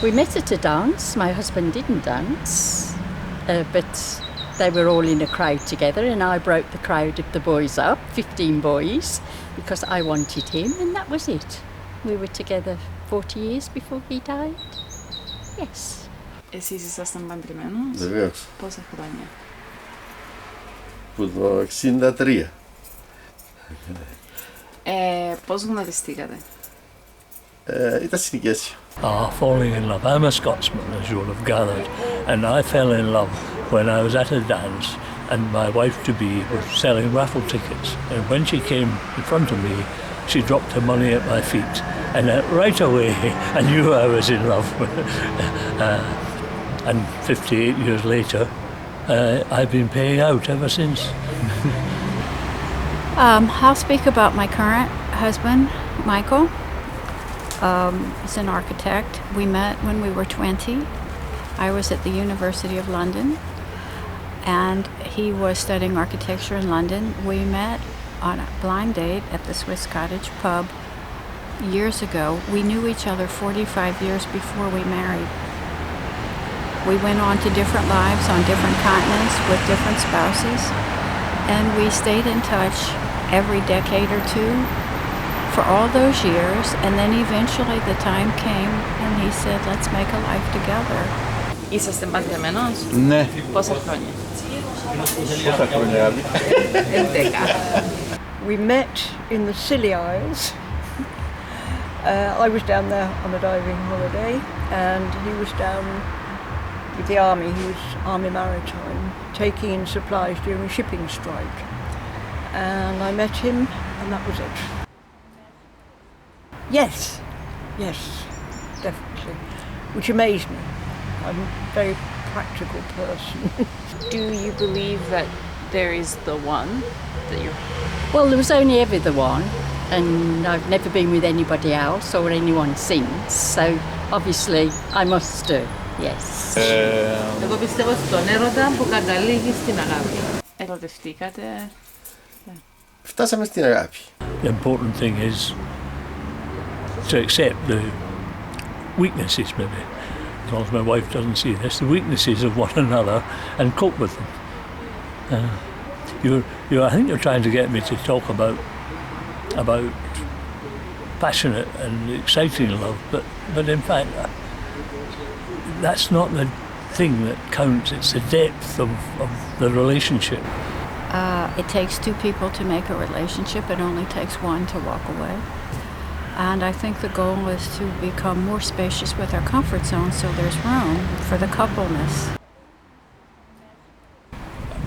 We met at a dance. My husband didn't dance, but they were all in a crowd together, and I broke the crowd of the boys up, 15 boys, because I wanted him, and that was it. We were together 40 years before he died. Yes. Εσείς ήσασταν παντρεμένος? Βεβαίως. Πόσα χρόνια? Από το 63. Πώς γνωριστήκατε? Ήταν στην Nicosia. Falling in love. I'm a Scotsman, as you'll have gathered, and I fell in love when I was at a dance and my wife-to-be was selling raffle tickets. And when she came in front of me, she dropped her money at my feet, and right away I knew I was in love. And 58 years later, I've been paying out ever since. I'll speak about my current husband, Michael. He's an architect. We met when we were 20. I was at the University of London, and he was studying architecture in London. We met on a blind date at the Swiss Cottage pub years ago. We knew each other 45 years before we married. We went on to different lives on different continents with different spouses, and we stayed in touch every decade or two for all those years, and then eventually the time came and he said, let's make a life together. Είσαστε παντρεμένος? Ναι. Πόσα χρόνια? Πόσα χρόνια? 11. We met in the Scilly Isles. I was down there on a diving holiday, and he was down with the army. He was Army Maritime, taking in supplies during a shipping strike. And I met him, and that was it. Yes, definitely, which amazed me. I'm a very practical person. Do you believe that there is the one that you're... Well, there was only ever the one, and I've never been with anybody else or anyone since, so obviously I must do, yes. Εγώ πιστεύω στον έρωτα που καταλήγει στην αγάπη. Ερωτευτήκατε? Φτάσαμε στην αγάπη. The important thing is to accept the weaknesses, maybe, as long as my wife doesn't see this, the weaknesses of one another and cope with them. I think you're trying to get me to talk about passionate and exciting love, but in fact, that's not the thing that counts. It's the depth of the relationship. It takes two people to make a relationship. It only takes one to walk away. And I think the goal is to become more spacious with our comfort zone so there's room for the coupleness.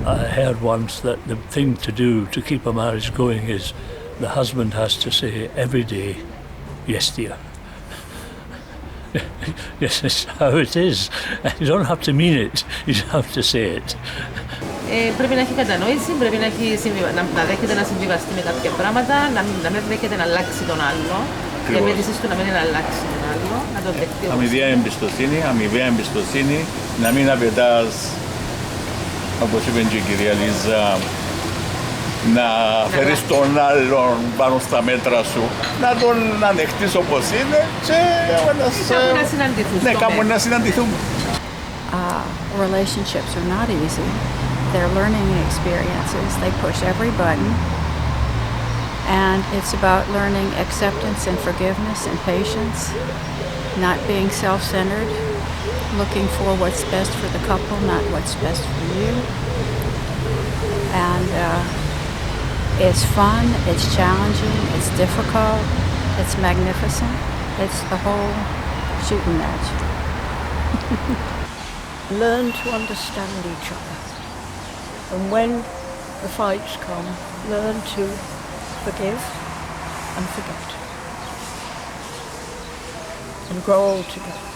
I heard once that the thing to do to keep a marriage going is the husband has to say every day, yes dear. Yes, that's how it is. You don't have to mean it, you have to say it. Πρέπει να έχει κατανόηση, πρέπει να δέχεται να συμβιβαστεί με κάποια πράγματα, να μην δέχεται να αλλάξει τον άλλο. Η απέτηση του να μην αλλάξει τον άλλο, να τον δεχτεί. Αμοιβαία εμπιστοσύνη, να μην απαιτάς, όπως είπε και η κυρία Λίζα, να φέρεις τον άλλον πάνω στα μέτρα σου, να τον ανεχτείς όπως είναι και κάπου να συναντηθούμε. Relationships are not easy. They're learning experiences. They push every button. And it's about learning acceptance and forgiveness and patience, not being self-centered, looking for what's best for the couple, not what's best for you. And it's fun, it's challenging, it's difficult, it's magnificent. It's the whole shooting match. Learn to understand each other. And when the fights come, learn to forgive and forget. And grow old together.